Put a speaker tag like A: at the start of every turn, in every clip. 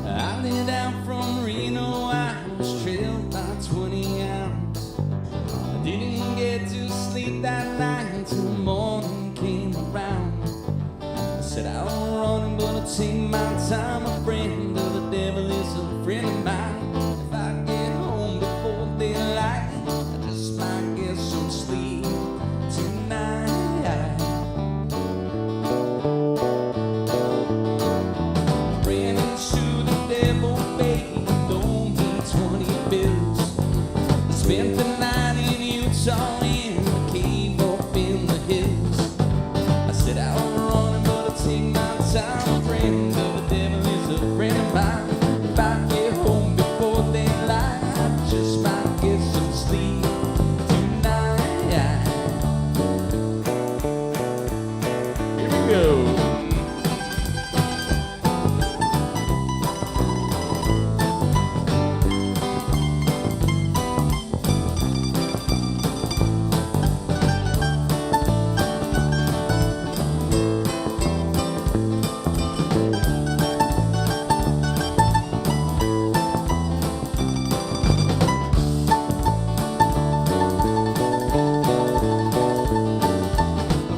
A: I lit out from Reno, I was trailed by 20 hours. I didn't get to sleep that night till morning came around. I said I'm running, but I'll take my time. A friend of the devil is a friend of mine. If I get home before daylight, I just might get some sleep tonight. Ran into the devil, baby, don't need 20 bills. I spent the night in Utah in the cave up in the hills. I said I'm running, but I'll take my time. A friend of the devil is a friend of mine. If I get home before daylight, I just might get some sleep tonight. Here we go.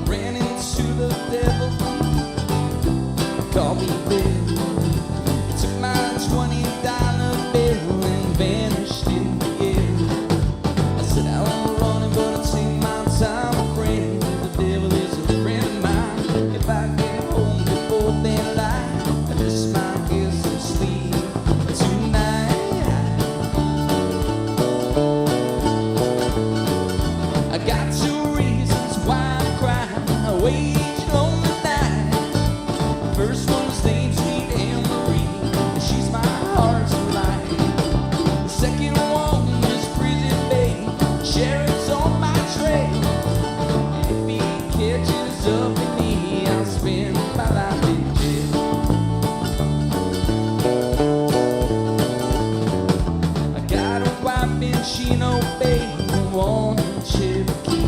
A: Ran into the devil, called me Bill. He took my $20 bill and vanished in the air. I said I'm running, but I'll take my time. A friend of the devil is a friend of mine. If I get home before daylight, I just might get some sleep tonight. I got 2 reasons why I cry. I wage lonely night. First one's named Sweet Anne Marie, and she's my heart's delight. The second one is Prison Bay, sheriff's on my trail. If he catches up with me, I'll spend my life in jail. I got a wife in Chino Bay, one in Cherokee.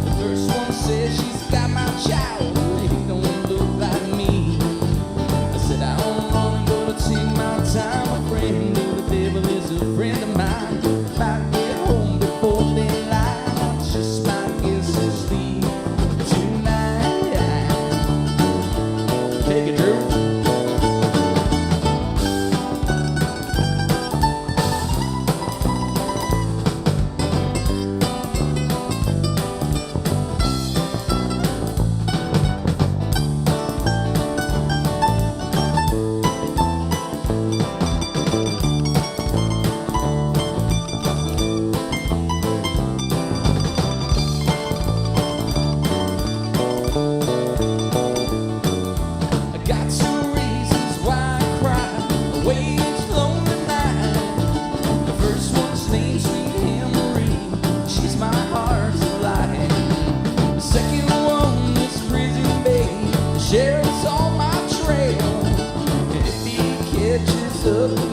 A: The first one says she's got my child, he don't look like me. I said I'm running, but I'll take my time. A friend of the devil is a friend of mine. If I get home before daylight, I just might get some sleep tonight. Take it, Drew. I got 2 reasons why I cry. I wage lonely night. The first one's named Sweet Anne Marie, she's my heart's delight. The second one is Prison Bay, the sheriff's on my trail. And if he catches up